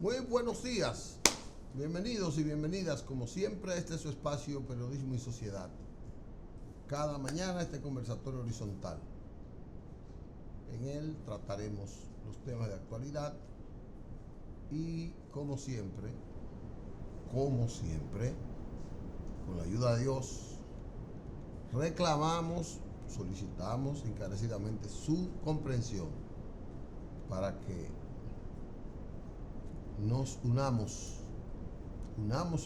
Muy buenos días, bienvenidos y bienvenidas, como siempre, este es su espacio Periodismo y Sociedad. Cada mañana este conversatorio horizontal. En él trataremos los temas de actualidad y, como siempre, con la ayuda de Dios, reclamamos, solicitamos encarecidamente su comprensión para que nos unamos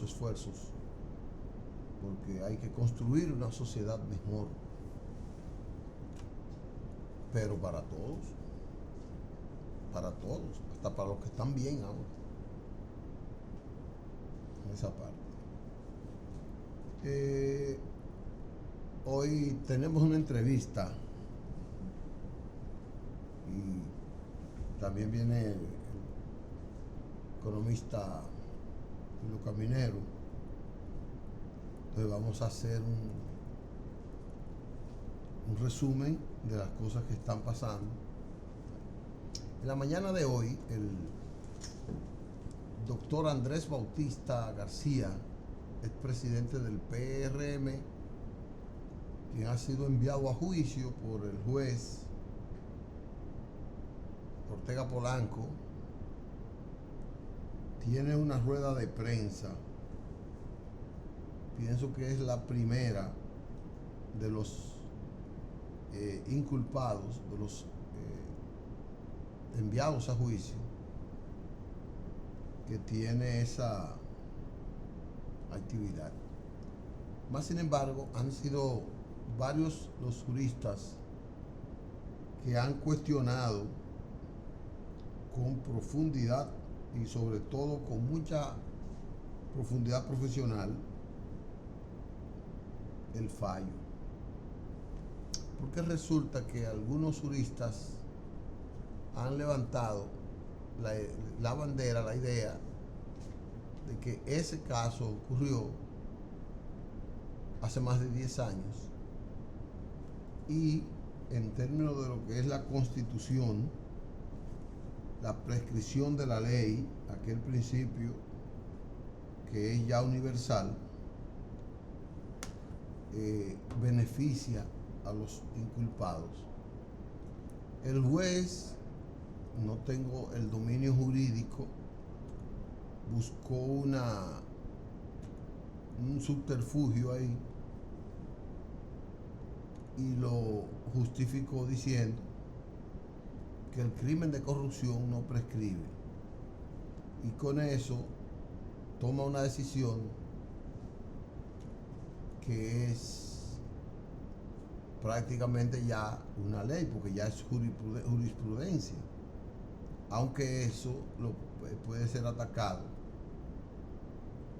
esfuerzos, porque hay que construir una sociedad mejor, pero para todos, hasta para los que están bien ahora, en esa parte. Hoy tenemos una entrevista y también viene el economista Julio Caminero. Entonces vamos a hacer un resumen de las cosas que están pasando. En la mañana de hoy, el doctor Andrés Bautista García, expresidente del PRM, quien ha sido enviado a juicio por el juez Ortega Polanco, tiene una rueda de prensa. Pienso que es la primera de los inculpados, de los enviados a juicio, que tiene esa actividad. Más sin embargo, han sido varios los juristas que han cuestionado con profundidad y sobre todo con mucha profundidad profesional el fallo. Porque resulta que algunos juristas han levantado la bandera, la idea de que ese caso ocurrió hace más de 10 años y en términos de lo que es la Constitución, la prescripción de la ley, aquel principio que es ya universal, beneficia a los inculpados. El juez, no tengo el dominio jurídico, buscó un subterfugio ahí y lo justificó diciendo que el crimen de corrupción no prescribe, y con eso toma una decisión que es prácticamente ya una ley, porque ya es jurisprudencia, aunque eso puede ser atacado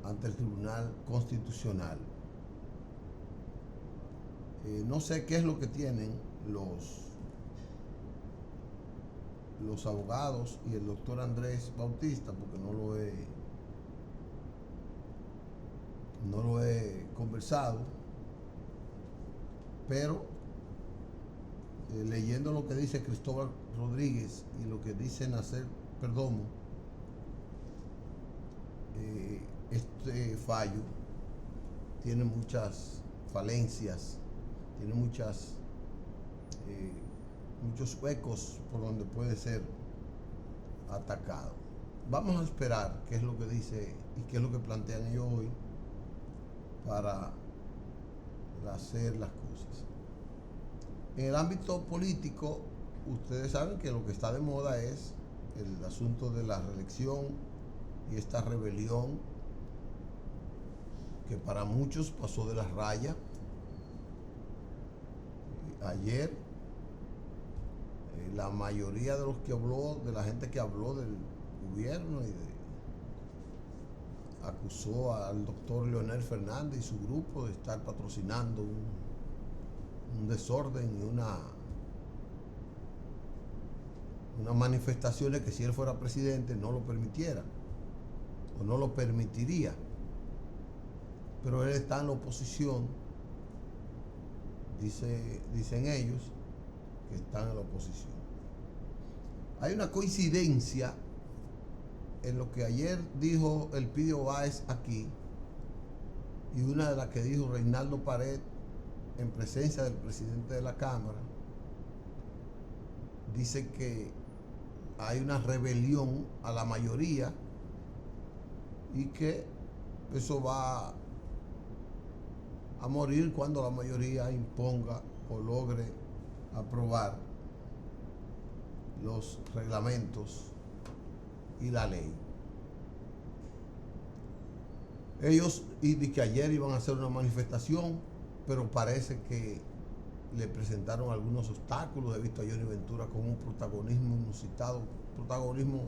ante el Tribunal Constitucional. No sé qué es lo que tienen los abogados y el doctor Andrés Bautista, porque no lo he conversado, pero leyendo lo que dice Cristóbal Rodríguez y lo que dice Nacer Perdomo, este fallo tiene muchas falencias, tiene muchos huecos por donde puede ser atacado. Vamos a esperar qué es lo que dice y qué es lo que plantean ellos hoy para hacer las cosas. En el ámbito político, ustedes saben que lo que está de moda es el asunto de la reelección y esta rebelión que para muchos pasó de las rayas. Ayer la mayoría de los que habló, de la gente que habló del gobierno acusó al doctor Leonel Fernández y su grupo de estar patrocinando un desorden y unas manifestaciones que si él fuera presidente no lo permitiera o no lo permitiría. Pero él está en la oposición, dicen ellos que están en la oposición. Hay una coincidencia en lo que ayer dijo Elpidio Báez aquí, y una de las que dijo Reinaldo Pared en presencia del presidente de la Cámara, dice que hay una rebelión a la mayoría y que eso va a morir cuando la mayoría imponga o logre aprobar los reglamentos y la ley. Ellos, y de que ayer iban a hacer una manifestación, pero parece que le presentaron algunos obstáculos. He visto a Johnny Ventura con un protagonismo inusitado, protagonismo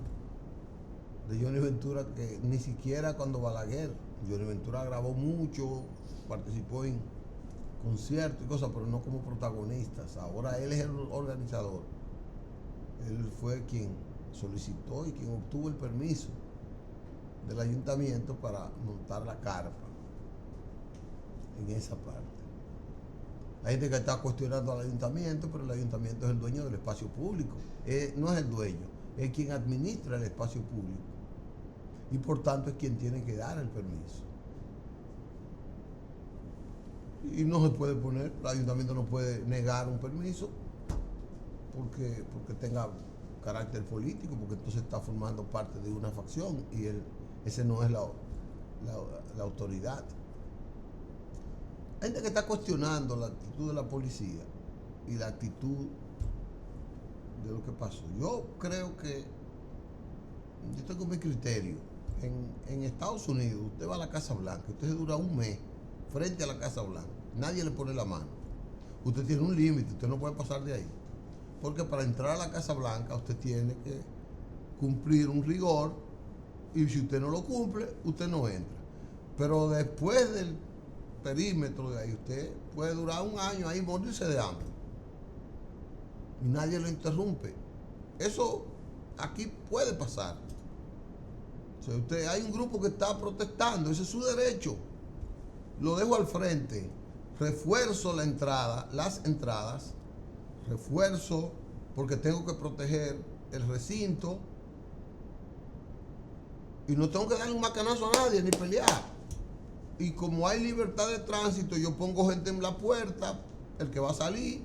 de Johnny Ventura que ni siquiera cuando Balaguer, Johnny Ventura grabó mucho, participó en conciertos y cosas, pero no como protagonistas. Ahora él es el organizador. Él fue quien solicitó y quien obtuvo el permiso del ayuntamiento para montar la carpa en esa parte. Hay gente que está cuestionando al ayuntamiento, pero el ayuntamiento es el dueño del espacio público. No es el dueño, es quien administra el espacio público y por tanto es quien tiene que dar el permiso. Y no se puede poner, el ayuntamiento no puede negar un permiso porque tenga carácter político, porque entonces está formando parte de una facción y ese no es la autoridad. Hay gente que está cuestionando la actitud de la policía y la actitud de lo que pasó. Yo creo que, yo tengo mi criterio. En Estados Unidos, usted va a la Casa Blanca, usted se dura un mes frente a la Casa Blanca, nadie le pone la mano. Usted tiene un límite, usted no puede pasar de ahí. Porque para entrar a la Casa Blanca usted tiene que cumplir un rigor y si usted no lo cumple, usted no entra. Pero después del perímetro de ahí, usted puede durar un año ahí morirse de hambre y nadie lo interrumpe. Eso aquí puede pasar. O sea, hay un grupo que está protestando, ese es su derecho. Lo dejo al frente, refuerzo las entradas, refuerzo porque tengo que proteger el recinto y no tengo que darle un macanazo a nadie ni pelear. Y como hay libertad de tránsito, yo pongo gente en la puerta, el que va a salir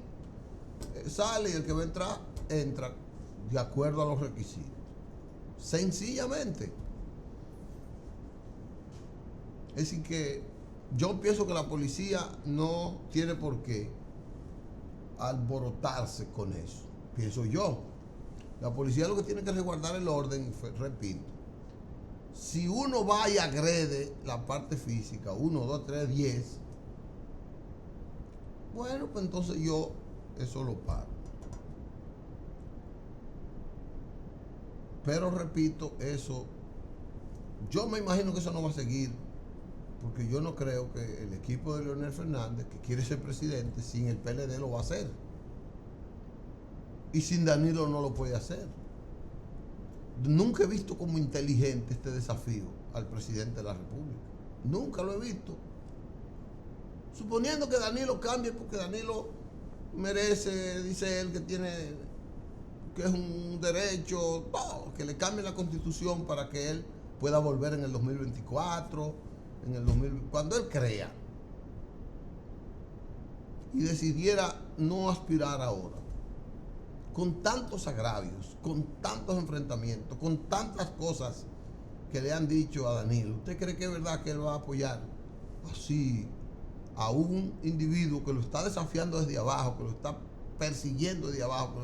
sale y el que va a entrar entra de acuerdo a los requisitos. Sencillamente. Es decir que yo pienso que la policía no tiene por qué alborotarse con eso. Pienso yo. La policía lo que tiene que resguardar el orden, repito. Si uno va y agrede la parte física, 1, 2, 3, 10, bueno, pues entonces yo eso lo paro. Pero repito, eso, yo me imagino que eso no va a seguir, porque yo no creo que el equipo de Leonel Fernández, que quiere ser presidente, sin el PLD lo va a hacer. Y sin Danilo no lo puede hacer. Nunca he visto como inteligente este desafío al presidente de la República. Nunca lo he visto. Suponiendo que Danilo cambie, porque Danilo merece, dice él, que es un derecho, que le cambie la Constitución para que él pueda volver en el 2024, cuando él crea. Y decidiera no aspirar ahora. Con tantos agravios, con tantos enfrentamientos, con tantas cosas que le han dicho a Danilo, ¿usted cree que es verdad que él va a apoyar así a un individuo que lo está desafiando desde abajo, que lo está persiguiendo desde abajo?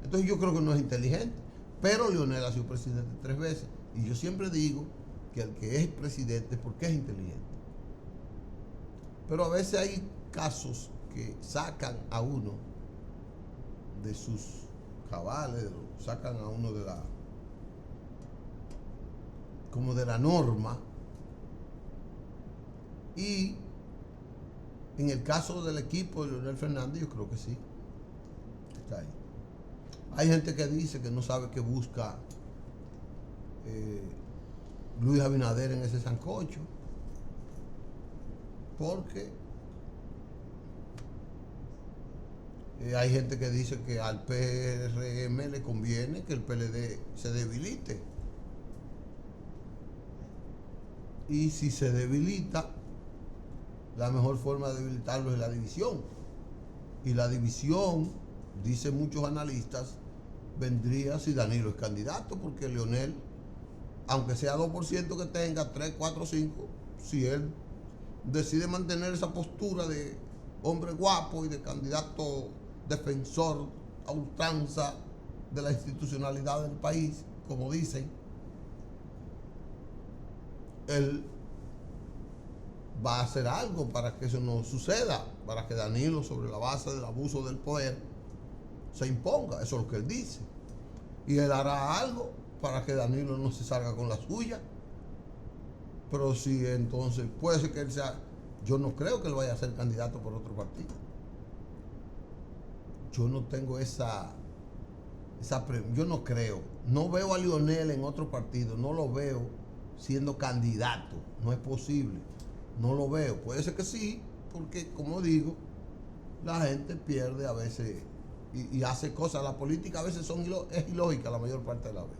Entonces yo creo que no es inteligente. Pero Leonel ha sido presidente 3 veces y yo siempre digo que el que es presidente es porque es inteligente. Pero a veces hay casos que sacan a uno de sus cabales, sacan a uno de la norma. Y en el caso del equipo de Leonel Fernández, yo creo que sí, está ahí. Hay gente que dice que no sabe qué busca Luis Abinader en ese sancocho, porque hay gente que dice que al PRM le conviene que el PLD se debilite. Y si se debilita, la mejor forma de debilitarlo es la división. Y la división, dicen muchos analistas, vendría si Danilo es candidato, porque Leonel, aunque sea 2% que tenga, 3, 4, 5, si él decide mantener esa postura de hombre guapo y de candidato defensor a ultranza de la institucionalidad del país, como dicen, él va a hacer algo para que eso no suceda, para que Danilo, sobre la base del abuso del poder, se imponga. Eso es lo que él dice. Y él hará algo para que Danilo no se salga con la suya. Pero si entonces puede ser que él sea, yo no creo que él vaya a ser candidato por otro partido. Yo no tengo yo no creo, no veo a Leonel en otro partido, no lo veo siendo candidato, no es posible, no lo veo. Puede ser que sí, porque como digo, la gente pierde a veces y hace cosas, la política a veces es ilógica la mayor parte de la vez.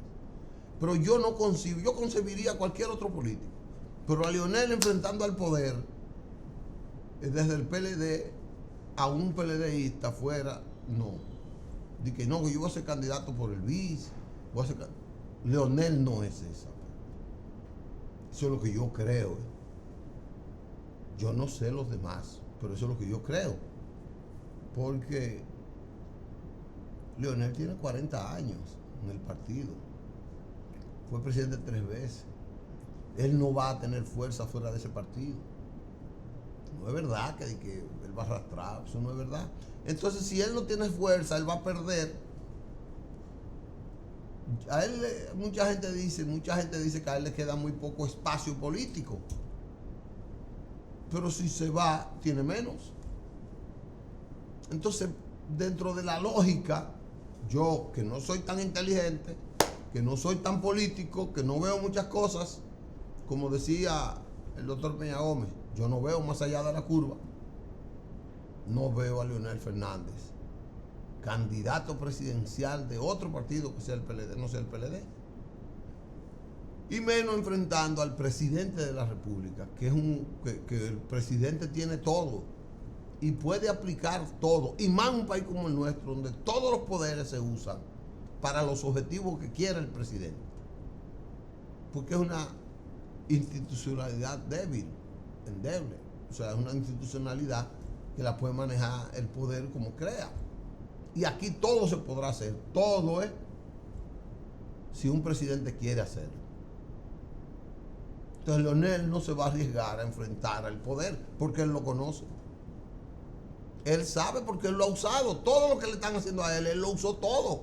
Pero yo no concibo, yo concebiría a cualquier otro político, pero a Leonel enfrentando al poder, desde el PLD a un PLDista fuera, no. De que no, que yo voy a ser candidato por el BIS, Leonel no es esa. Eso es lo que yo creo. Yo no sé los demás, pero eso es lo que yo creo. Porque Leonel tiene 40 años en el partido. Fue presidente 3 veces. Él no va a tener fuerza fuera de ese partido. No es verdad que él va a arrastrar, eso no es verdad. Entonces, si él no tiene fuerza, él va a perder. A él, mucha gente dice que a él le queda muy poco espacio político. Pero si se va, tiene menos. Entonces, dentro de la lógica, yo que no soy tan inteligente, que no soy tan político, que no veo muchas cosas, como decía el doctor Peña Gómez, yo no veo más allá de la curva. No veo a Leonel Fernández candidato presidencial de otro partido que sea el PLD, no sea el PLD. Y menos enfrentando al presidente de la República, que el presidente tiene todo y puede aplicar todo. Y más en un país como el nuestro, donde todos los poderes se usan para los objetivos que quiera el presidente. Porque es una institucionalidad débil, endeble. O sea, es una institucionalidad que la puede manejar el poder como crea. Y aquí todo se podrá hacer. Todo es si un presidente quiere hacerlo. Entonces Leonel no se va a arriesgar a enfrentar al poder porque él lo conoce. Él sabe porque él lo ha usado. Todo lo que le están haciendo a él lo usó todo.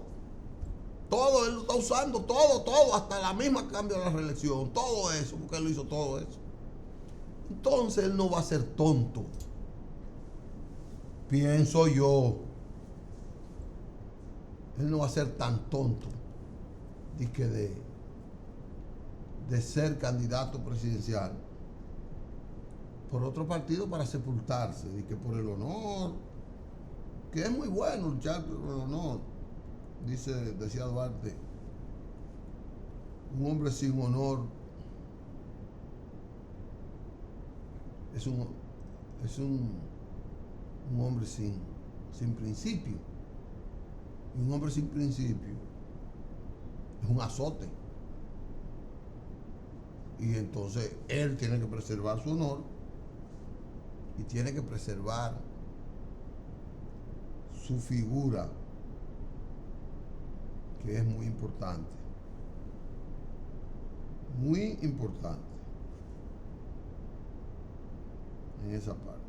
Todo, él lo está usando, todo, hasta la misma cambio de la reelección, todo eso, porque él lo hizo todo eso. Entonces él no va a ser tonto. Pienso yo. Él no va a ser tan tonto de ser candidato presidencial por otro partido para sepultarse, de que por el honor, que es muy bueno luchar por el honor, decía Duarte, un hombre sin honor es un hombre sin principio. Y un hombre sin principio es un azote. Y entonces él tiene que preservar su honor y tiene que preservar su figura, que es muy importante. Muy importante en esa parte.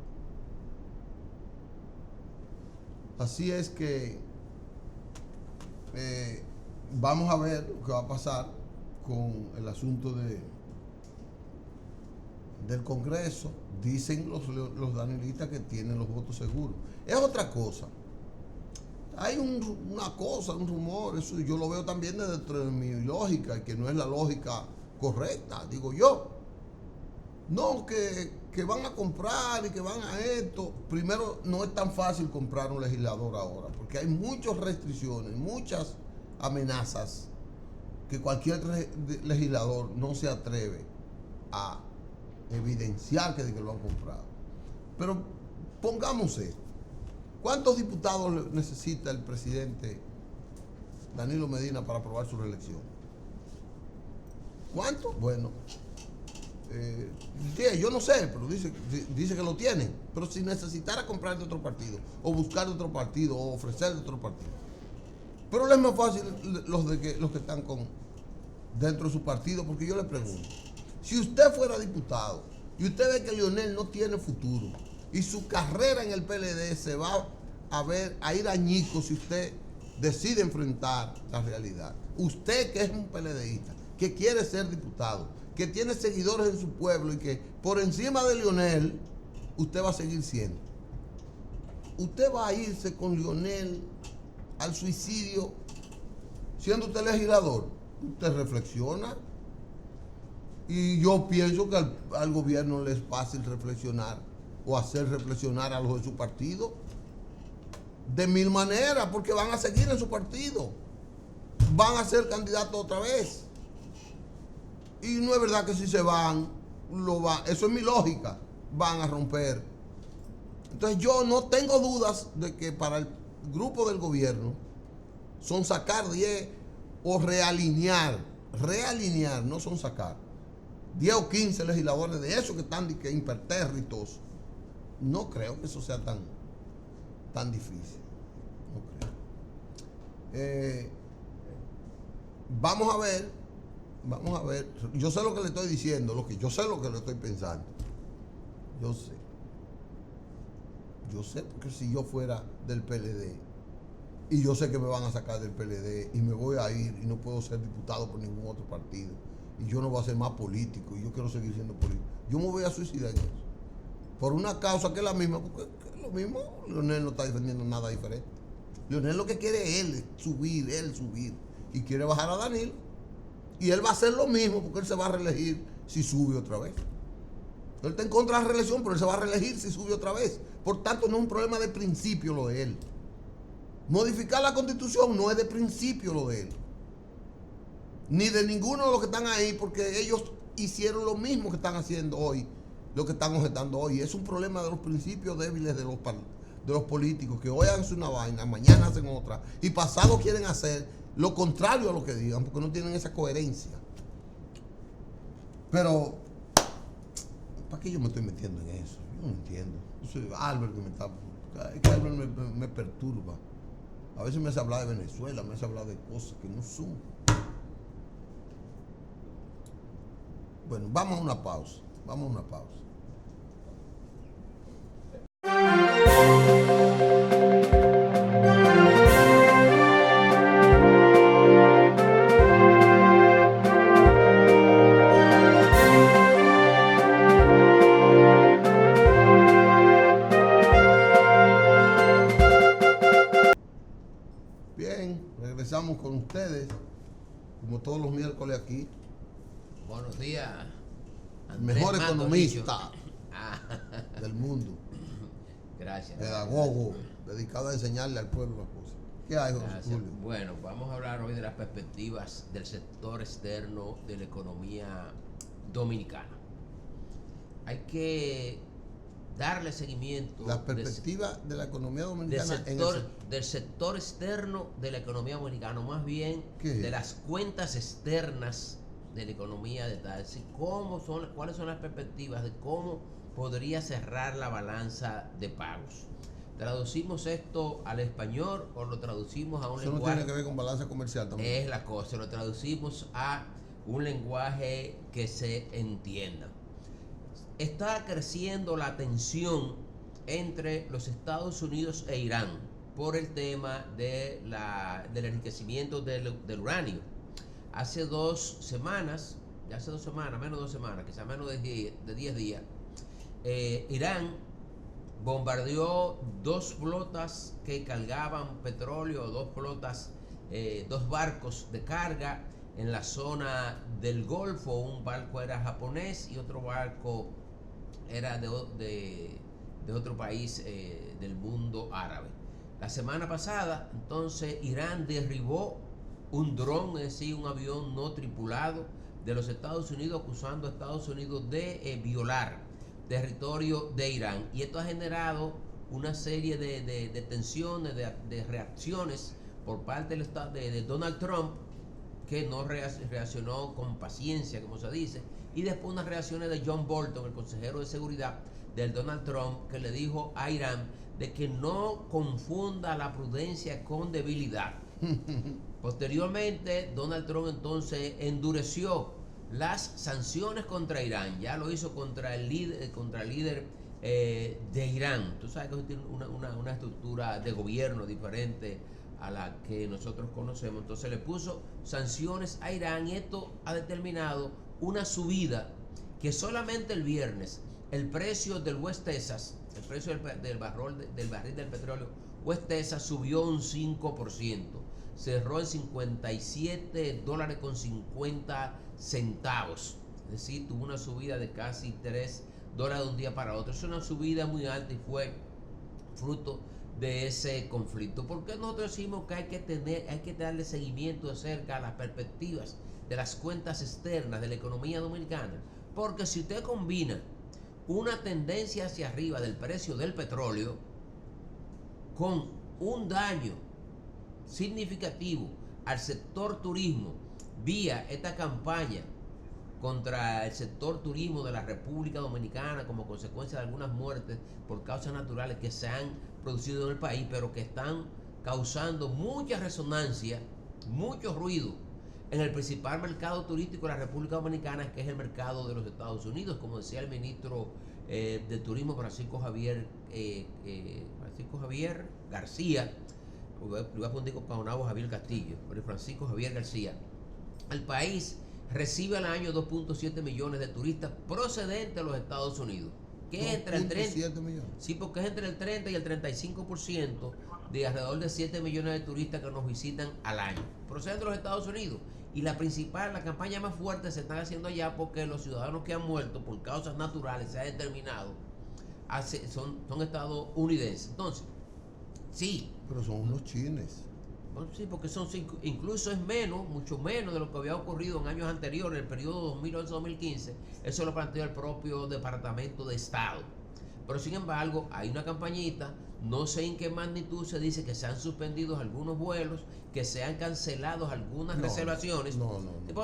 Así es que vamos a ver lo que va a pasar con el asunto del Congreso. Dicen los danilistas que tienen los votos seguros. Es otra cosa. Hay un rumor, eso yo lo veo también dentro de mi lógica, que no es la lógica correcta, digo yo. No, que van a comprar y que van a esto. Primero, no es tan fácil comprar un legislador ahora, porque hay muchas restricciones, muchas amenazas que cualquier legislador no se atreve a evidenciar que lo han comprado. Pero pongamos esto. ¿Cuántos diputados necesita el presidente Danilo Medina para aprobar su reelección? ¿Cuántos? Bueno, yo no sé, pero dice que lo tienen. Pero si necesitara comprar de otro partido, o buscar de otro partido, o ofrecer de otro partido. Pero es más fácil los que están dentro de su partido, porque yo le pregunto, si usted fuera diputado y usted ve que Leonel no tiene futuro y su carrera en el PLD se va a ir añicos si usted decide enfrentar la realidad. Usted que es un PLDista, que quiere ser diputado, que tiene seguidores en su pueblo y que por encima de Leonel usted va a seguir siendo. Usted va a irse con Leonel al suicidio siendo usted legislador. Usted reflexiona. Y yo pienso que al gobierno le es fácil reflexionar o hacer reflexionar a los de su partido de mil maneras, porque van a seguir en su partido, van a ser candidatos otra vez. Y no es verdad que si se van, eso es mi lógica, van a romper. Entonces yo no tengo dudas de que para el grupo del gobierno son sacar 10 o realinear, no son sacar 10 o 15 legisladores de esos que están impertérritos. No creo que eso sea tan difícil. No creo. Vamos a ver. Yo sé lo que le estoy diciendo, yo sé lo que le estoy pensando. Yo sé porque si yo fuera del PLD y yo sé que me van a sacar del PLD y me voy a ir y no puedo ser diputado por ningún otro partido y yo no voy a ser más político y yo quiero seguir siendo político, yo me voy a suicidar en eso. Por una causa que es la misma, porque es lo mismo. Leonel no está defendiendo nada diferente. Leonel lo que quiere es él subir, y quiere bajar a Danilo. Y él va a hacer lo mismo porque él se va a reelegir si sube otra vez. Él está en contra de la reelección, pero él se va a reelegir si sube otra vez. Por tanto, no es un problema de principio lo de él. Modificar la Constitución no es de principio lo de él. Ni de ninguno de los que están ahí, porque ellos hicieron lo mismo que están haciendo hoy, lo que están objetando hoy. Es un problema de los principios débiles de los políticos, que hoy hacen una vaina, mañana hacen otra, y pasado quieren hacer lo contrario a lo que digan, porque no tienen esa coherencia. Pero, ¿para qué yo me estoy metiendo en eso? Yo no entiendo. Yo soy Albert que Albert me perturba. A veces me hace hablar de Venezuela, me hace hablar de cosas que no son. Bueno, vamos a una pausa. Bien, regresamos con ustedes, como todos los miércoles aquí. Buenos días. El mejor economista del mundo. Gracias. Pedagogo, dedicado a enseñarle al pueblo las cosas. ¿Qué hay, José Julio? Bueno, vamos a hablar hoy de las perspectivas del sector externo de la economía dominicana. Hay que darle seguimiento. Las perspectivas de la economía dominicana del sector externo de la economía dominicana, más bien de las cuentas externas de la economía de tal, cuáles son las perspectivas de cómo podría cerrar la balanza de pagos. Traducimos esto al español o lo traducimos a un lenguaje. Eso no tiene que ver con balanza comercial también. Es la cosa, lo traducimos a un lenguaje que se entienda. Está creciendo la tensión entre los Estados Unidos e Irán por el tema del enriquecimiento del uranio. Hace 2 semanas, menos de 2 semanas, quizás menos de 10 días, Irán bombardeó 2 flotas que cargaban petróleo, 2 barcos de carga en la zona del Golfo. Un barco era japonés y otro barco era de otro país del mundo árabe. La semana pasada, entonces, Irán derribó un dron, es decir, un avión no tripulado de los Estados Unidos acusando a Estados Unidos de violar territorio de Irán. Y esto ha generado una serie de tensiones, de reacciones por parte de Donald Trump, que no reaccionó con paciencia, como se dice, y después unas reacciones de John Bolton, el consejero de seguridad del Donald Trump, que le dijo a Irán de que no confunda la prudencia con debilidad. Posteriormente, Donald Trump entonces endureció las sanciones contra Irán. Ya lo hizo contra el líder de Irán. Tú sabes que tiene una estructura de gobierno diferente a la que nosotros conocemos. Entonces le puso sanciones a Irán, y esto ha determinado una subida que solamente el viernes el precio del West Texas, el precio del barril del petróleo West Texas subió un 5%, cerró en $57.50, es decir, tuvo una subida de casi $3 de un día para otro. Es una subida muy alta y fue fruto de ese conflicto. ¿Por qué nosotros decimos que hay que darle seguimiento de cerca a las perspectivas de las cuentas externas de la economía dominicana? Porque si usted combina una tendencia hacia arriba del precio del petróleo con un daño significativo al sector turismo vía esta campaña contra el sector turismo de la República Dominicana como consecuencia de algunas muertes por causas naturales que se han producido en el país, pero que están causando mucha resonancia, mucho ruido en el principal mercado turístico de la República Dominicana, que es el mercado de los Estados Unidos, como decía el ministro de Turismo Francisco Javier García. Voy a poner con Javier Castillo, pero Francisco Javier García. El país recibe al año 2.7 millones de turistas procedentes de los Estados Unidos, que es entre el 30, millones. Sí, porque es entre el 30 y el 35% de alrededor de 7 millones de turistas que nos visitan al año, procedentes de los Estados Unidos. Y la campaña más fuerte se está haciendo allá porque los ciudadanos que han muerto por causas naturales, se ha determinado, son estadounidenses. Entonces, sí. Pero son unos chines. Bueno, sí, porque incluso es menos, mucho menos de lo que había ocurrido en años anteriores, en el periodo 2011-2015. Eso lo planteó el propio Departamento de Estado. Pero sin embargo, hay una campañita, no sé en qué magnitud, se dice que se han suspendido algunos vuelos, que se han cancelado algunas reservaciones. No.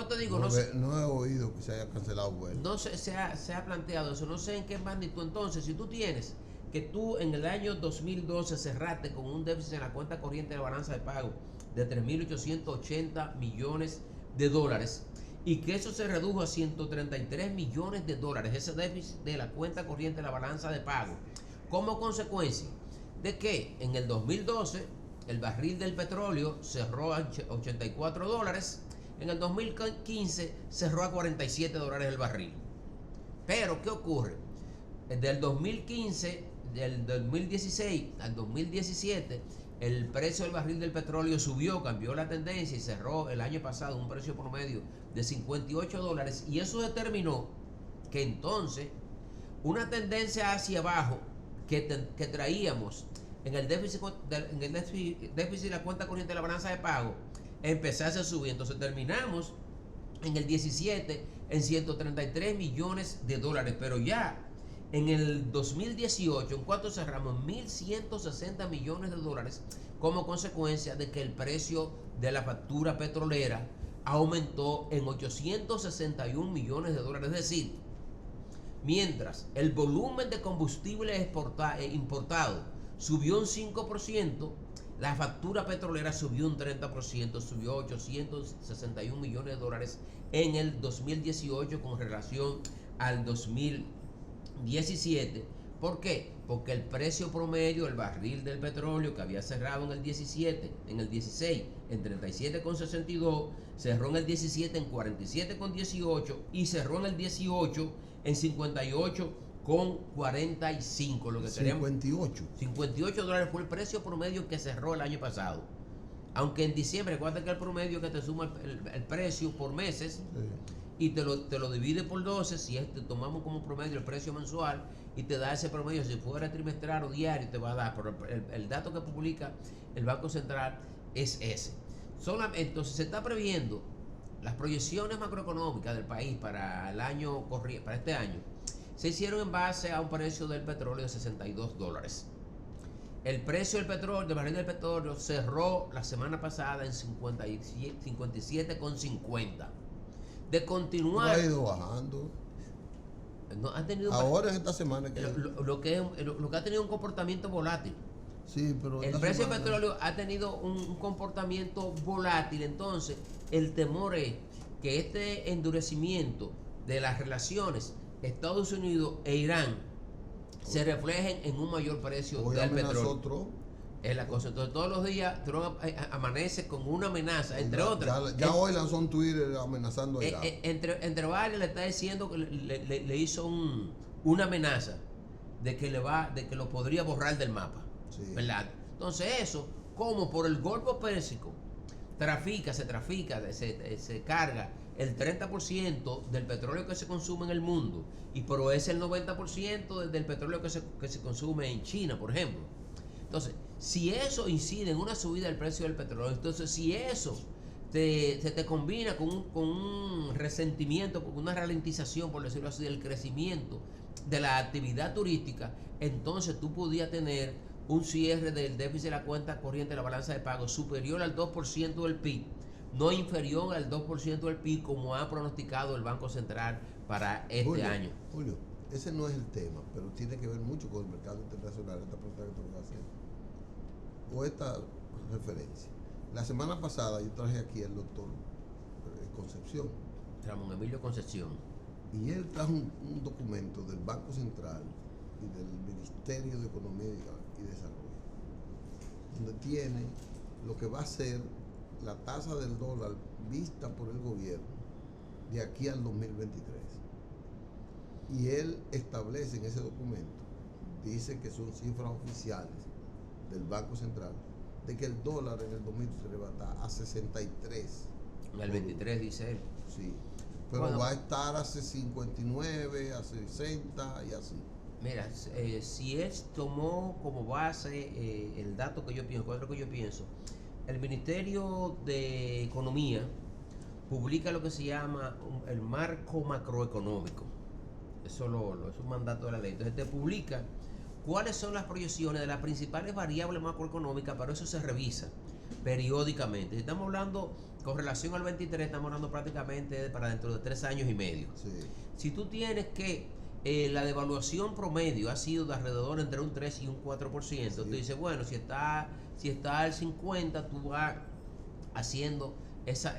Te digo, no he oído que se haya cancelado vuelos. No se ha planteado eso, no sé en qué magnitud. Entonces, si tú tienes que tú en el año 2012 cerraste con un déficit en la cuenta corriente de la balanza de pago de 3.880 millones de dólares, y que eso se redujo a 133 millones de dólares, ese déficit de la cuenta corriente de la balanza de pago, como consecuencia de que en el 2012 el barril del petróleo cerró a $84, en el 2015 cerró a $47 el barril. Pero, ¿qué ocurre? Del 2016 al 2017, el precio del barril del petróleo subió, cambió la tendencia y cerró el año pasado un precio promedio de $58, y eso determinó que entonces una tendencia hacia abajo que traíamos en el déficit de la cuenta corriente de la balanza de pago empezase a subir. Entonces terminamos en el 17 en 133 millones de dólares, pero ya en el 2018, ¿en cuánto cerramos? 1.160 millones de dólares, como consecuencia de que el precio de la factura petrolera aumentó en 861 millones de dólares. Es decir, mientras el volumen de combustible importado subió un 5%, la factura petrolera subió un 30%, subió 861 millones de dólares en el 2018 con relación al 2017. ¿Por qué? Porque el precio promedio del barril del petróleo, que había cerrado en el 16 en 37,62, cerró en el 17 en 47,18 y cerró en el 18 en 58,45. Lo que 58 dólares fue el precio promedio que cerró el año pasado. Aunque en diciembre, recuerda que el promedio que te suma el precio por meses, sí, y te lo divide por 12, si tomamos como promedio el precio mensual y te da ese promedio, si fuera trimestral o diario te va a dar, pero el dato que publica el Banco Central es ese. Entonces se está previendo las proyecciones macroeconómicas del país para el año para este año se hicieron en base a un precio del petróleo de $62. El precio del petróleo, del barril del petróleo, cerró la semana pasada en 57,50. De continuar. Ha ido bajando. No, ha tenido ahora en esta semana que lo que ha tenido un comportamiento volátil. Sí, pero el precio del petróleo ha tenido un comportamiento volátil. Entonces el temor es que este endurecimiento de las relaciones Estados Unidos e Irán se reflejen en un mayor precio del petróleo. Es la cosa. Entonces todos los días Trump amanece con una amenaza, entre otras. Ya hoy lanzó un Twitter amenazando a Irán. Entre varios le está diciendo que le hizo una amenaza de que lo podría borrar del mapa. Sí. ¿Verdad? Entonces eso, como por el Golfo Pérsico se carga el 30% del petróleo que se consume en el mundo, y pero es el 90% del petróleo que se consume en China, por ejemplo. Entonces, si eso incide en una subida del precio del petróleo, entonces si eso se te combina con un resentimiento, con una ralentización, por decirlo así, del crecimiento de la actividad turística, entonces tú podías tener un cierre del déficit de la cuenta corriente de la balanza de pagos superior al 2% del PIB, no inferior al 2% del PIB, como ha pronosticado el Banco Central para este año. Julio, ese no es el tema, pero tiene que ver mucho con el mercado internacional, esta pregunta que te voy a hacer, o esta referencia. La semana pasada yo traje aquí al doctor Concepción. Ramón Emilio Concepción. Y él trajo un documento del Banco Central y del Ministerio de Economía y Desarrollo, donde tiene lo que va a ser la tasa del dólar vista por el gobierno de aquí al 2023. Y él establece en ese documento, dice que son cifras oficiales del Banco Central, de que el dólar en el 2023 va a estar a 63. En el 23 dice él. Sí, pero bueno, va a estar a 59, a 60 y así. Mira, si él tomó como base el dato que yo pienso, el Ministerio de Economía publica lo que se llama el marco macroeconómico. Eso es un mandato de la ley. Entonces te publica cuáles son las proyecciones de las principales variables macroeconómicas, pero eso se revisa periódicamente. Si estamos hablando con relación al 23, estamos hablando prácticamente para dentro de 3 años y medio. Sí. Si tú tienes que la devaluación promedio ha sido de alrededor entre un 3 y un 4%, sí. Tú dices, bueno, si está al 50, tú vas haciendo esas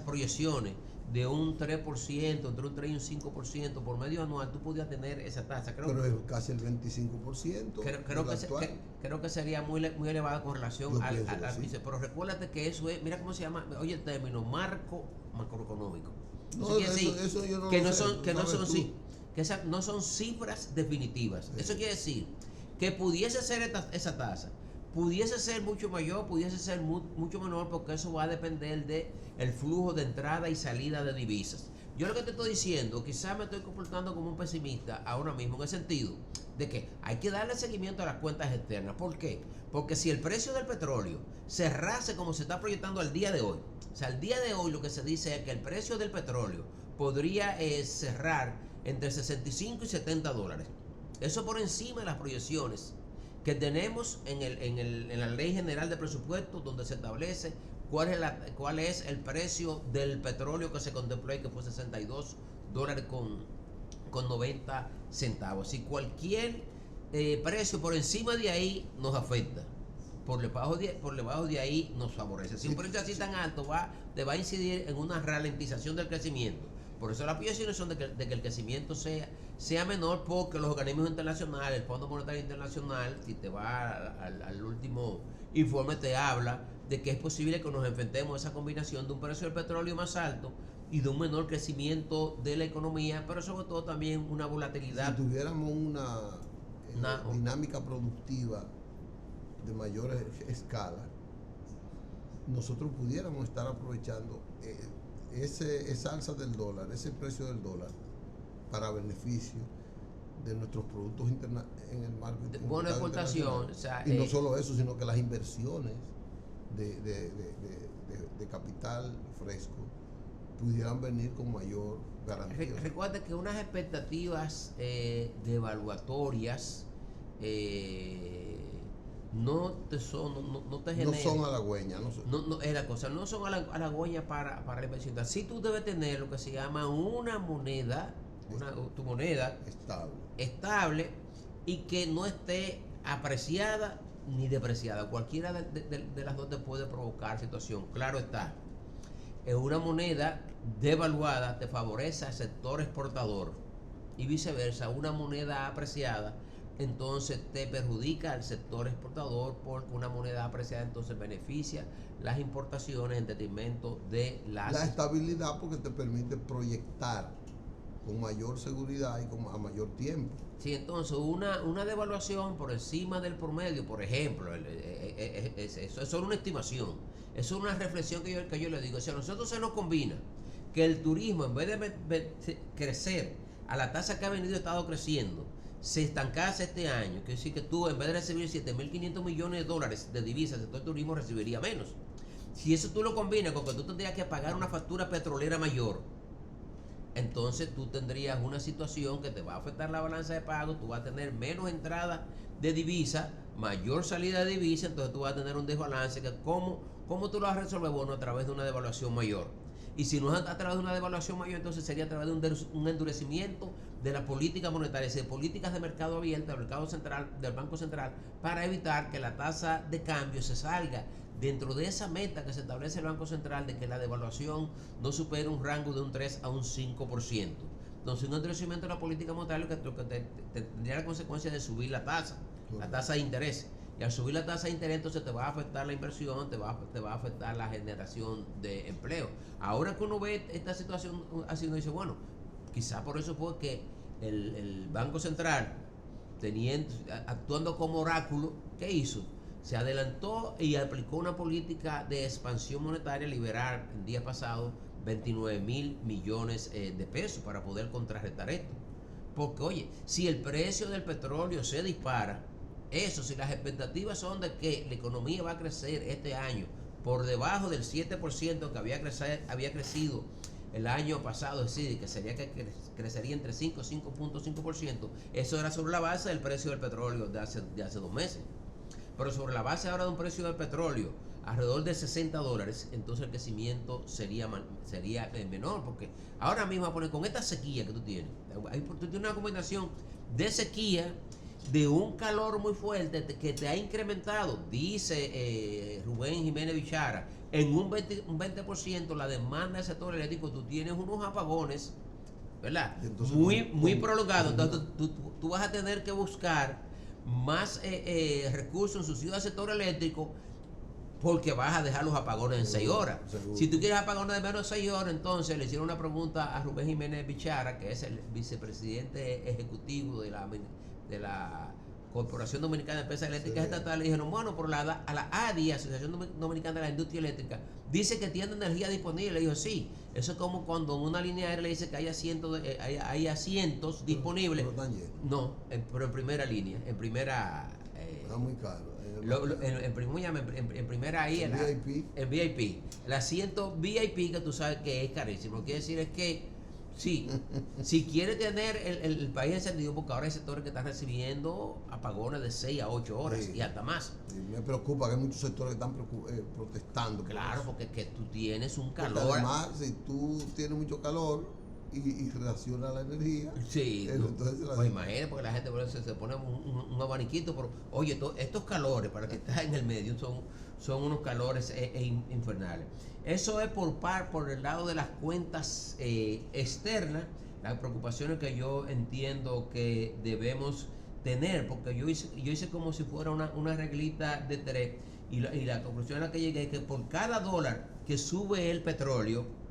proyecciones de un 3%, entre un 3 y un 5% por medio anual, tú podías tener esa tasa. Pero es casi el 25%. Creo que sería muy elevada con relación al piso. Pero recuérdate que eso es, mira cómo se llama, oye el término, marco macroeconómico. Eso yo no son cifras definitivas. Sí. Eso quiere decir que pudiese ser esa tasa, pudiese ser mucho mayor, pudiese ser mucho menor, porque eso va a depender del flujo de entrada y salida de divisas. Yo lo que te estoy diciendo, quizás me estoy comportando como un pesimista ahora mismo, en el sentido de que hay que darle seguimiento a las cuentas externas. ¿Por qué? Porque si el precio del petróleo cerrase como se está proyectando al día de hoy, o sea, al día de hoy lo que se dice es que el precio del petróleo podría cerrar entre 65 y 70 dólares. Eso por encima de las proyecciones que tenemos en la Ley General de Presupuestos, donde se establece cuál es el precio del petróleo que se contempló, que fue 62 dólares con 90 centavos. Si cualquier precio por encima de ahí nos afecta, por debajo de ahí nos favorece. Si un precio así tan alto te va a incidir en una ralentización del crecimiento. Por eso las proyecciones son de que el crecimiento sea menor, porque los organismos internacionales, el Fondo Monetario Internacional, si te va al último informe, te habla de que es posible que nos enfrentemos a esa combinación de un precio del petróleo más alto y de un menor crecimiento de la economía, pero sobre todo también una volatilidad. Si tuviéramos una dinámica productiva de mayor escala, nosotros pudiéramos estar aprovechando esa alza del dólar, ese precio del dólar, para beneficio de nuestros productos en el marco buena exportación. O sea, y no solo eso, sino que las inversiones de capital fresco pudieran venir con mayor garantía. Recuerda que unas expectativas devaluatorias no te generan. No son halagüeñas. No, es la cosa, no son halagüeñas para la inversión. Sí, tú debes tener lo que se llama una moneda, tu moneda estable y que no esté apreciada ni depreciada. Cualquiera de las dos te puede provocar situación. Claro está, una moneda devaluada te favorece al sector exportador y viceversa. Una moneda apreciada entonces te perjudica al sector exportador, porque una moneda apreciada entonces beneficia las importaciones en detrimento de la estabilidad, porque te permite proyectar con mayor seguridad y a mayor tiempo. Sí, entonces una devaluación por encima del promedio, por ejemplo, eso es solo una estimación, eso es una reflexión que yo le digo. Si a nosotros se nos combina que el turismo, en vez de crecer a la tasa que ha estado creciendo, se estancase este año, quiere decir que tú, en vez de recibir 7.500 millones de dólares de divisas, el sector turismo recibiría menos. Si eso tú lo combinas con que tú tendrías que pagar una factura petrolera mayor, entonces tú tendrías una situación que te va a afectar la balanza de pago, tú vas a tener menos entrada de divisa, mayor salida de divisa, entonces tú vas a tener un desbalance que ¿cómo tú lo vas a resolver? Bueno, a través de una devaluación mayor. Y si no es a través de una devaluación mayor, entonces sería a través de un endurecimiento de la política monetaria, es decir, políticas de mercado abierto, del mercado central, del Banco Central, para evitar que la tasa de cambio se salga dentro de esa meta que se establece el Banco Central de que la devaluación no supere un rango de un 3 a un 5%. Entonces, un endurecimiento de la política monetaria lo que tendría la consecuencia de subir la tasa de interés. Y al subir la tasa de interés, entonces te va a afectar la inversión, te va a afectar la generación de empleo. Ahora que uno ve esta situación así, uno dice, bueno, quizá por eso fue que el Banco Central, actuando como oráculo, ¿qué hizo? Se adelantó y aplicó una política de expansión monetaria liberal el día pasado 29.000 millones de pesos para poder contrarrestar esto. Porque, oye, si el precio del petróleo se dispara, si las expectativas son de que la economía va a crecer este año por debajo del 7% que había crecido el año pasado, es decir, que crecería entre 5 y 5.5%, eso era sobre la base del precio del petróleo de hace 2 meses. Pero sobre la base ahora de un precio del petróleo alrededor de $60, entonces el crecimiento sería menor, porque ahora mismo, con esta sequía que tú tienes una combinación de sequía, de un calor muy fuerte que te ha incrementado, dice Rubén Jiménez Bichara, en un 20% la demanda del sector eléctrico. Tú tienes unos apagones, ¿verdad? Entonces, muy prolongados. Entonces tú vas a tener que buscar más recursos en subsidio al sector eléctrico, porque vas a dejar los apagones en 6 horas. Seguro. Si tú quieres apagones de menos de 6 horas, entonces le hicieron una pregunta a Rubén Jiménez Bichara, que es el vicepresidente ejecutivo de la Corporación Dominicana de Empresas Eléctricas Estatales. Le dijeron, bueno, a la ADI, Asociación Dominicana de la Industria Eléctrica, dice que tiene energía disponible. Le dijo, sí, eso es como cuando en una línea aérea le dice que hay asientos disponibles. No, pero en primera línea, en primera... está muy caro. En primera ahí, el VIP. El asiento VIP, que tú sabes que es carísimo. Lo que quiere decir es que sí, si quiere tener el país encendido, porque ahora hay sectores que están recibiendo apagones de 6 a 8 horas y hasta más. Me preocupa que hay muchos sectores que están protestando. Claro, porque que tú tienes un calor. Porque además, si tú tienes mucho calor y reacciona la energía, sí, entonces pues imagínate, porque la gente se pone un abaniquito, pero oye, estos calores, para que estás en el medio, son unos calores infernales. Eso es por el lado de las cuentas externas, las preocupaciones que yo entiendo que debemos tener, porque yo hice como si fuera una reglita de 3, y la conclusión a la que llegué es que por cada dólar que sube el petróleo,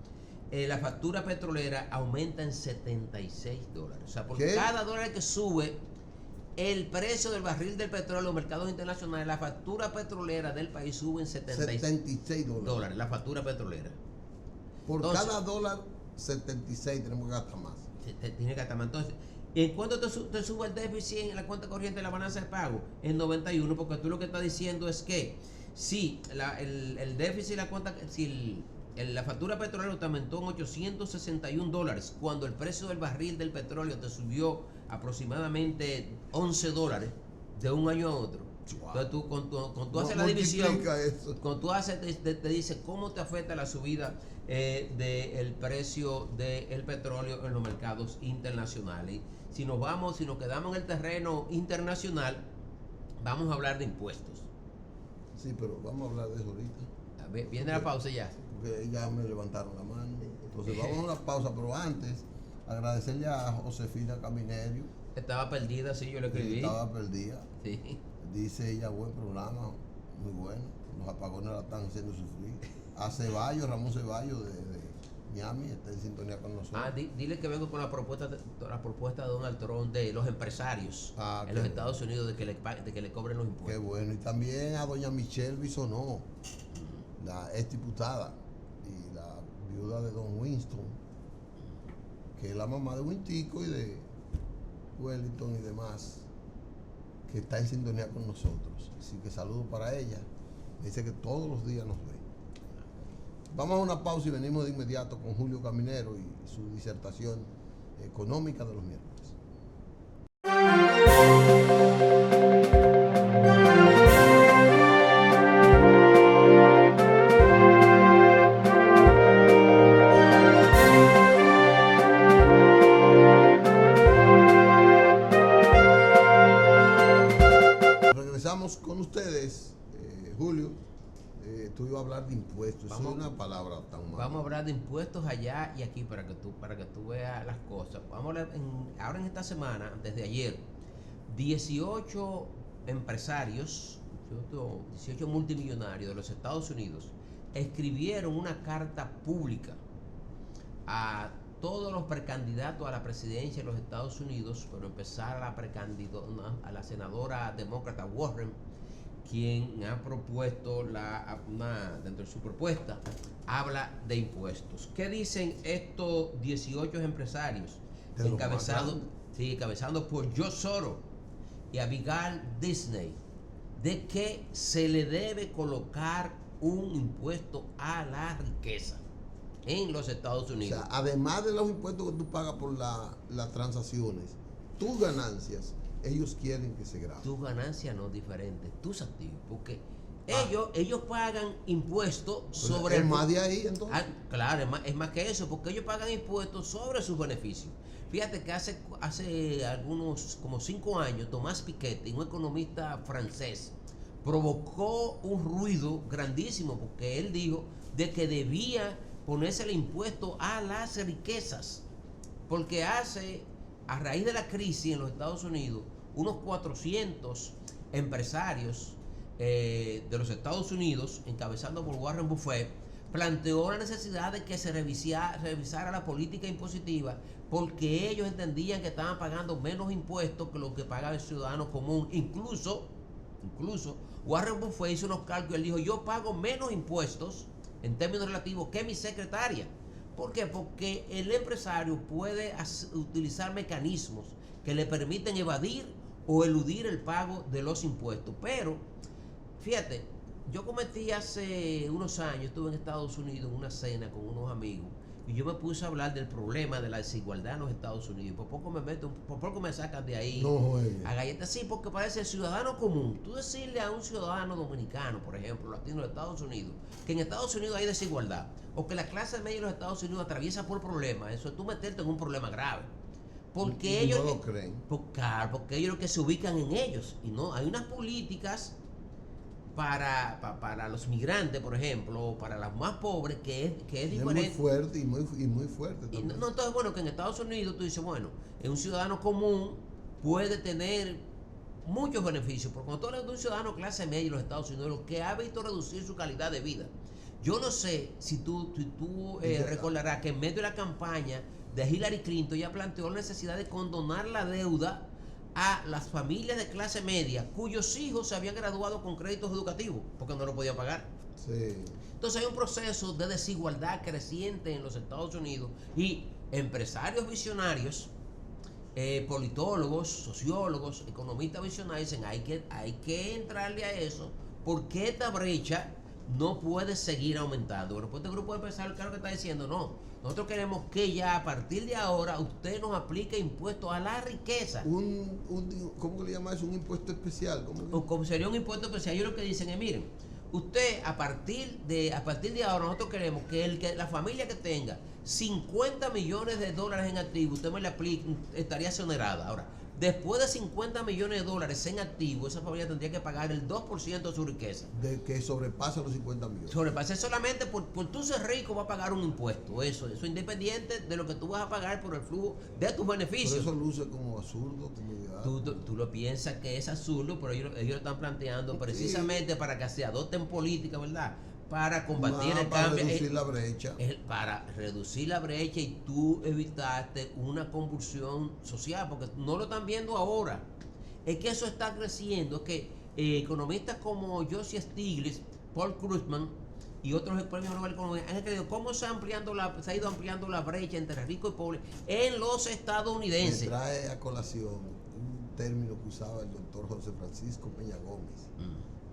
la factura petrolera aumenta en $76. O sea, por cada dólar que sube el precio del barril del petróleo en los mercados internacionales, la factura petrolera del país sube en $76. La factura petrolera. Entonces, cada dólar 76 tenemos que gastar más. Tiene que gastar más. Entonces, ¿en cuánto te sube el déficit en la cuenta corriente de la balanza de pago? En 91, porque tú lo que estás diciendo es que Sí, el déficit, la cuenta, si la factura petrolera te aumentó en $861 cuando el precio del barril del petróleo te subió aproximadamente $11 de un año a otro. Wow. Entonces tú, cuando tú No haces la división, eso. cuando tú haces, te dice cómo te afecta la subida del precio del petróleo en los mercados internacionales. Si nos quedamos en el terreno internacional, vamos a hablar de impuestos. Sí, pero vamos a hablar de eso ahorita. Viene la pausa ya. Porque ya me levantaron la mano. Entonces vamos a una pausa, pero antes agradecerle a Josefina Caminerio. Estaba perdida, sí, yo le escribí. Estaba perdida. Sí. Dice ella, buen programa, muy bueno. Los apagones la están haciendo sufrir. A Ceballos, Ramón Ceballos de Miami, está en sintonía con nosotros. Dile que vengo con la propuesta de Donald Trump de los empresarios en los Estados Unidos de que le cobren los impuestos. Qué bueno. Y también a doña Michelle Bisonó, la ex diputada y la viuda de don Winston, que es la mamá de Wintico y de Wellington y demás, que está en sintonía con nosotros. Así que saludos para ella. Dice que todos los días nos ve. Vamos a una pausa y venimos de inmediato con Julio Caminero y su disertación económica de los miércoles. Regresamos con ustedes, Julio. Tú ibas a hablar de impuestos. Eso es una palabra tan mala. Vamos a hablar de impuestos allá y aquí para que tú veas las cosas. Vamos a hablar ahora en esta semana, desde ayer, 18 empresarios, 18 multimillonarios de los Estados Unidos escribieron una carta pública a todos los precandidatos a la presidencia de los Estados Unidos, pero empezar a la senadora demócrata Warren, quien ha propuesto dentro de su propuesta, habla de impuestos. ¿Qué dicen estos 18 empresarios encabezados por Joe Soros y Abigail Disney, de que se le debe colocar un impuesto a la riqueza en los Estados Unidos? O sea, además de los impuestos que tú pagas por las transacciones, tus ganancias, ellos quieren que se graben. Tus ganancias no diferentes, tus activos, porque ellos pagan impuestos sobre... ¿Es más de ahí entonces? Claro, es más que eso, porque ellos pagan impuestos sobre sus beneficios. Fíjate que hace algunos, como 5 años, Tomás Piketty, un economista francés, provocó un ruido grandísimo, porque él dijo de que debía ponerse el impuesto a las riquezas, porque a raíz de la crisis en los Estados Unidos, unos 400 empresarios de los Estados Unidos, encabezando por Warren Buffett, planteó la necesidad de que se revisara la política impositiva, porque ellos entendían que estaban pagando menos impuestos que lo que pagaba el ciudadano común. Incluso Warren Buffett hizo unos cálculos y él dijo: yo pago menos impuestos en términos relativos que mi secretaria. ¿Por qué? Porque el empresario puede utilizar mecanismos que le permiten evadir o eludir el pago de los impuestos. Pero, fíjate, yo cometí hace unos años, estuve en Estados Unidos en una cena con unos amigos, y yo me puse a hablar del problema de la desigualdad en los Estados Unidos. Por poco me sacan de ahí a galletas. Sí, porque parece el ciudadano común. Tú decirle a un ciudadano dominicano, por ejemplo, latino de Estados Unidos, que en Estados Unidos hay desigualdad, o que la clase media de los Estados Unidos atraviesa por problemas, eso es tú meterte en un problema grave. Porque ellos no lo creen. Porque ellos lo que se ubican en ellos. Y no, hay unas políticas para los migrantes, por ejemplo, o para los más pobres, que es diferente. Es muy fuerte y muy fuerte también. Entonces, bueno, que en Estados Unidos tú dices, bueno, un ciudadano común puede tener muchos beneficios, porque cuando tú hablas de un ciudadano clase media en los Estados Unidos, lo que ha visto reducir su calidad de vida. Yo no sé si tú recordarás que en medio de la campaña de Hillary Clinton ya planteó la necesidad de condonar la deuda a las familias de clase media cuyos hijos se habían graduado con créditos educativos porque no lo podían pagar. Sí. Entonces hay un proceso de desigualdad creciente en los Estados Unidos, y empresarios visionarios, politólogos, sociólogos, economistas visionarios dicen hay que entrarle a eso, ¿por qué esta brecha no puede seguir aumentando? Bueno, pues este grupo empresario, claro que está diciendo, no, nosotros queremos que ya a partir de ahora usted nos aplique impuestos a la riqueza. ¿Cómo que le llama eso? Un impuesto especial. O como sería un impuesto especial. Ellos lo que dicen es, miren, usted a partir de ahora nosotros queremos que la familia que tenga 50 millones de dólares en activo, usted me le aplique, estaría exonerada. Ahora, después de 50 millones de dólares en activo, esa familia tendría que pagar el 2% de su riqueza. De que sobrepasa los 50 millones. Sobrepasa solamente por tú ser rico, va a pagar un impuesto. Eso independiente de lo que tú vas a pagar por el flujo de tus beneficios. Por eso luce como absurdo, como Tú lo piensas que es absurdo, pero ellos lo están planteando precisamente para que se adopten políticas, ¿verdad? Para combatir el para cambio. Reducir la brecha. Para reducir la brecha y tú evitarte una convulsión social, porque no lo están viendo ahora. Es que eso está creciendo, es que economistas como Joseph Stiglitz, Paul Krugman y otros premios Nobel de Economía han escrito cómo se ha ido ampliando la brecha entre ricos y pobres en los estadounidenses. Me trae a colación un término que usaba el doctor José Francisco Peña Gómez.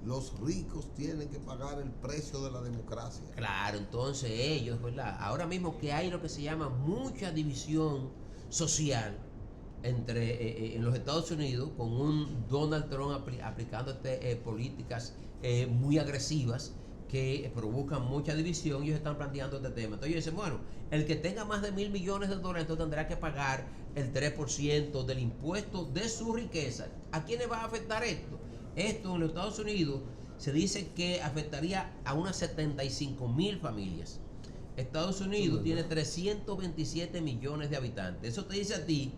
Los ricos tienen que pagar el precio de la democracia. Claro, entonces ellos, ¿verdad? Ahora mismo que hay lo que se llama mucha división social en los Estados Unidos, con un Donald Trump aplicando políticas muy agresivas que provocan mucha división, ellos están planteando este tema. Entonces ellos dicen, bueno, el que tenga más de $1,000 millones, entonces tendrá que pagar el 3% del impuesto de su riqueza. ¿A quiénes va a afectar esto? Esto en los Estados Unidos se dice que afectaría a unas 75,000 familias. Estados Unidos tiene 327 millones de habitantes. Eso te dice a ti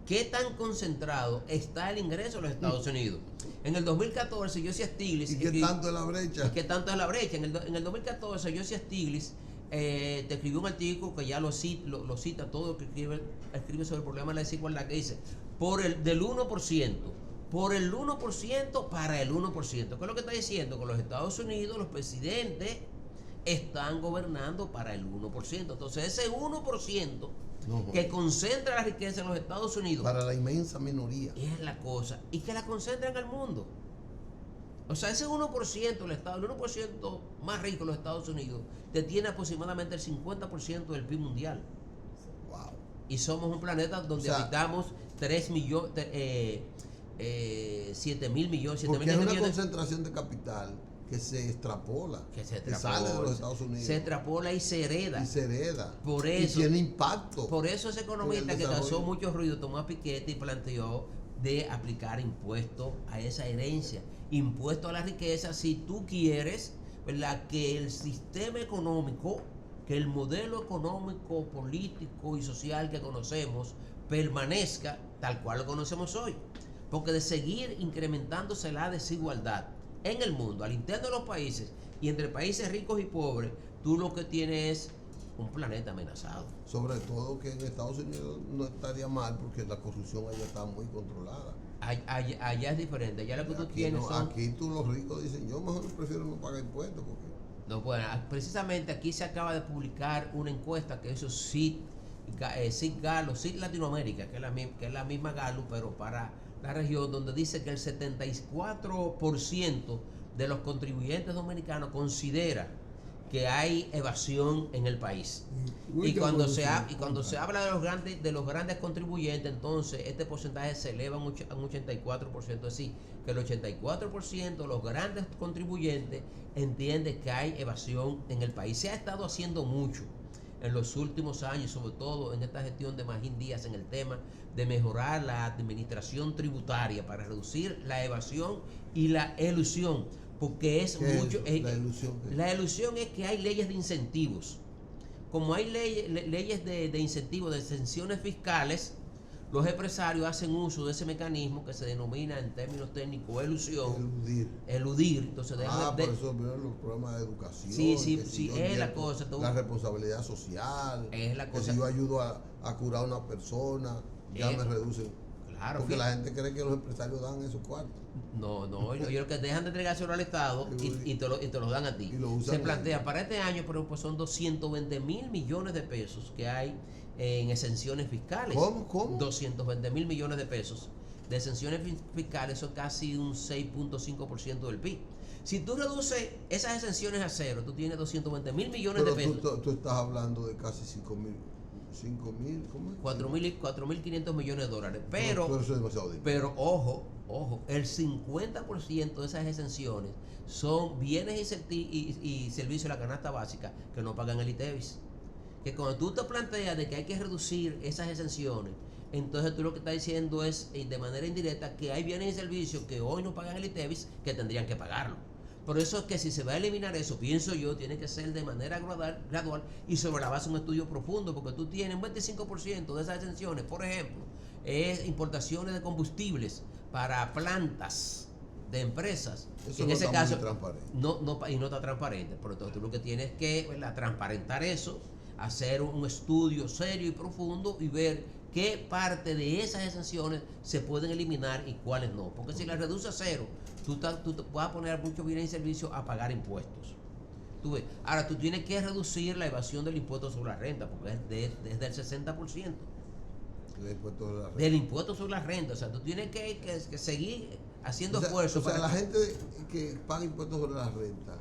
qué tan concentrado está el ingreso de los Estados Unidos. En el 2014, Joseph Stiglitz... ¿Y qué tanto es la brecha? ¿Y qué tanto es la brecha? En el 2014, Joseph Stiglitz te escribió un artículo que ya lo cita todo lo que escribe sobre el problema de la desigualdad, que dice, del 1%, por el 1% para el 1%. ¿Qué es lo que está diciendo? Que los Estados Unidos, los presidentes, están gobernando para el 1%. Entonces, ese 1% que concentra la riqueza en los Estados Unidos, para la inmensa minoría, es la cosa, y que la concentra en el mundo. O sea, ese 1%, el 1% más rico de los Estados Unidos, detiene aproximadamente el 50% del PIB mundial. Wow. Y somos un planeta donde habitamos 7,000 millones. Porque es una concentración de capital que se extrapola, que sale de los Estados Unidos. Se extrapola y se hereda. Por eso, y tiene impacto. Por eso ese economista que causó mucho ruido, Tomás Piketty, planteó de aplicar impuestos a esa herencia, impuestos a la riqueza, si tú quieres, ¿verdad?, que el sistema económico, que el modelo económico, político y social que conocemos permanezca tal cual lo conocemos hoy. Porque de seguir incrementándose la desigualdad en el mundo, al interno de los países y entre países ricos y pobres, tú lo que tienes es un planeta amenazado. Sobre todo que en Estados Unidos no estaría mal porque la corrupción allá está muy controlada. Allá es diferente, allá lo que tú tienes son... Aquí tú los ricos dicen, yo mejor prefiero no pagar impuestos porque... No, bueno, precisamente aquí se acaba de publicar una encuesta que hizo CID Latinoamérica, que es la misma Gallup, pero para la región, donde dice que el 74% de los contribuyentes dominicanos considera que hay evasión en el país. Y cuando se habla de los grandes contribuyentes, entonces este porcentaje se eleva a un 84%. Es decir, que el 84% de los grandes contribuyentes entiende que hay evasión en el país. Se ha estado haciendo mucho en los últimos años, sobre todo en esta gestión de Magín Díaz, en el tema de mejorar la administración tributaria para reducir la evasión y la elusión, porque es mucho... La elusión es que hay leyes de incentivos. Como hay leyes de incentivos, de exenciones fiscales, los empresarios hacen uso de ese mecanismo que se denomina en términos técnicos elusión. Eludir. Entonces, por eso vienen los programas de educación. Sí, es la cosa. La responsabilidad social. Es la cosa. Que si yo ayudo a curar a una persona, ya me reducen. Claro. Porque la gente cree que los empresarios dan esos cuartos. No, ellos que dejan de entregárselo al Estado y te lo dan a ti. Se plantea para este año, pero pues son 220,000 millones de pesos que hay en exenciones fiscales. ¿Cómo? 220,000 millones de pesos de exenciones fiscales, son casi un 6.5% del PIB. Si tú reduces esas exenciones a cero, tú tienes 220 mil millones Pero de pesos. tú estás hablando de casi 5.000, ¿cómo es? 4.500 millones de dólares. Pero eso es demasiado dinero. Pero ojo, el 50% de esas exenciones son bienes y servicios de la canasta básica que no pagan el ITEVIS. Que cuando tú te planteas de que hay que reducir esas exenciones, entonces tú lo que estás diciendo es de manera indirecta que hay bienes y servicios que hoy no pagan el ITEVIS que tendrían que pagarlo. Por eso es que si se va a eliminar eso, pienso yo, tiene que ser de manera gradual y sobre la base de un estudio profundo, porque tú tienes un 25% de esas exenciones, por ejemplo, es importaciones de combustibles para plantas de empresas. Eso en no ese está caso muy transparente. y no está transparente. Por lo tanto, tú lo que tienes que, ¿verdad?, transparentar eso, hacer un estudio serio y profundo y ver qué parte de esas exenciones se pueden eliminar y cuáles no. Porque si las reduces a cero, tú te vas a poner muchos bienes y servicios a pagar impuestos. Tú ves. Ahora, tú tienes que reducir la evasión del impuesto sobre la renta, porque es del 60%. Del impuesto sobre la renta. O sea, tú tienes que seguir haciendo esfuerzos. O sea, la gente que paga impuestos sobre la renta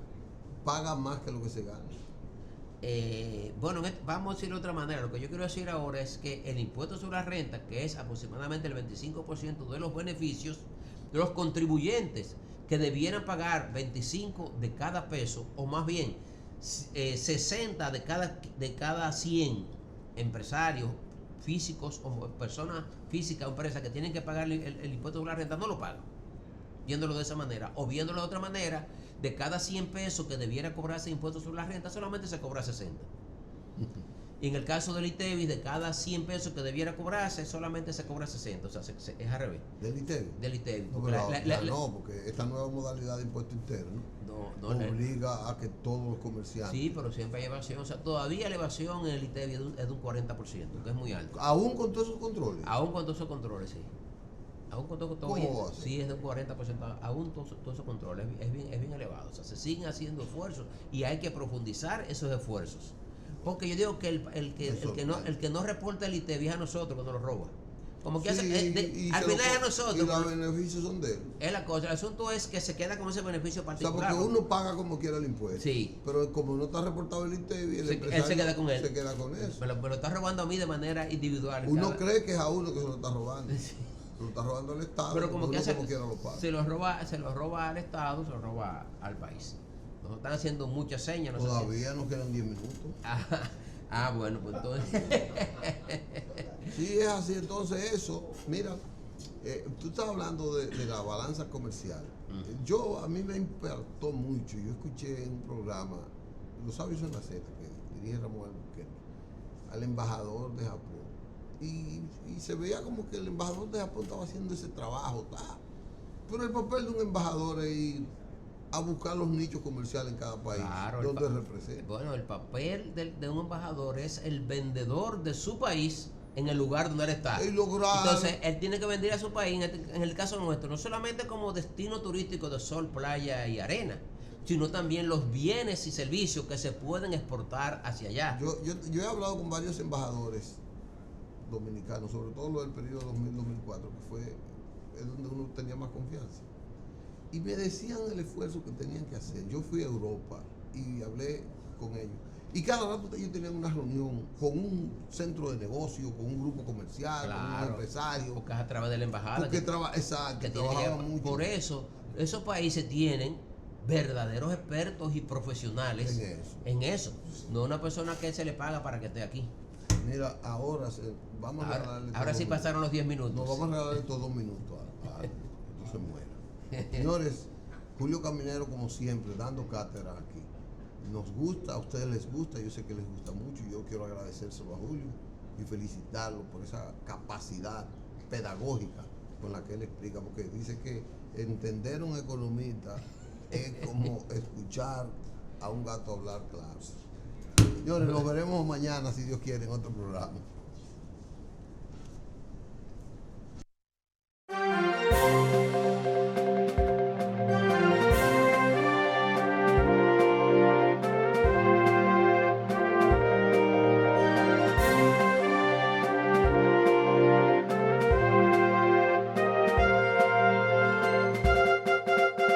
paga más que lo que se gana. Bueno, vamos a decirlo de otra manera. Lo que yo quiero decir ahora es que el impuesto sobre la renta, que es aproximadamente el 25% de los beneficios de los contribuyentes que debieran pagar 25 de cada peso, o más bien 60 de cada 100 empresarios físicos o personas físicas o empresas que tienen que pagar el impuesto sobre la renta, no lo pagan. Viéndolo de esa manera, o viéndolo de otra manera, de cada 100 pesos que debiera cobrarse impuestos sobre la renta, solamente se cobra 60. Y en el caso del ITEVIS, de cada 100 pesos que debiera cobrarse, solamente se cobra 60. O sea, es al revés. ¿Del ITEVIS? Del ITEVIS. No, no, porque esta nueva modalidad de impuesto interno obliga a que todos los comerciantes... Sí, pero siempre hay evasión. O sea, todavía la evasión en el ITEVIS es de un 40%, que es muy alto. ¿Aún con todos esos controles? Aún con todos esos controles, sí. Aún con todo, sí, es de un 40%, aún todos esos controles es bien elevado. O sea, se siguen haciendo esfuerzos y hay que profundizar esos esfuerzos. Porque yo digo que el que no reporta el ITEVIS a nosotros cuando lo roba. Como que sí, al final es a nosotros. Y los beneficios son de él. Es la cosa. El asunto es que se queda con ese beneficio particular. O sea, porque uno paga como quiera el impuesto. Sí. Pero como no está reportado el ITEVIS, él se queda con él. Se queda con eso. Me lo está robando a mí de manera individual. Uno cree que es a uno que se lo está robando. Sí. Se lo está robando al Estado. Pero como que como quiera lo paga. se lo roba al Estado, se lo roba al país. Nos están haciendo muchas señas. Todavía nos quedan 10 minutos. Bueno, pues entonces. Sí, es así. Entonces, eso, mira, tú estás hablando de la balanza comercial. A mí me impactó mucho. Yo escuché en un programa, Los Sabios en la Z, que dirige Ramón Albuquerque, al embajador de Japón. Y se veía como que el embajador de Japón estaba haciendo ese trabajo. Pero el papel de un embajador es ir a buscar los nichos comerciales en cada país, claro, donde representa. Bueno, el papel de un embajador es el vendedor de su país en el lugar donde él está. Entonces, él tiene que vender a su país, en el caso nuestro, no solamente como destino turístico de sol, playa y arena, sino también los bienes y servicios que se pueden exportar hacia allá. Yo he hablado con varios embajadores dominicanos, sobre todo lo del periodo 2000-2004, que fue donde uno tenía más confianza. Y me decían el esfuerzo que tenían que hacer. Yo fui a Europa y hablé con ellos. Y cada rato ellos tenían una reunión con un centro de negocio, con un grupo comercial, claro, con un empresario. Porque es a través de la embajada. Exacto, trabajaban mucho. Por eso, esos países tienen verdaderos expertos y profesionales en eso. No una persona que se le paga para que esté aquí. Mira, vamos a regalarle. Ahora sí pasaron los 10 minutos. No, vamos a regalarle todos 2 minutos a que no se muera. Señores, Julio Caminero, como siempre, dando cátedra aquí. Nos gusta, a ustedes les gusta, yo sé que les gusta mucho. Yo quiero agradecérselo a Julio y felicitarlo por esa capacidad pedagógica con la que él explica, porque dice que entender a un economista es como escuchar a un gato hablar claro. Señores, nos veremos mañana, si Dios quiere, en otro programa.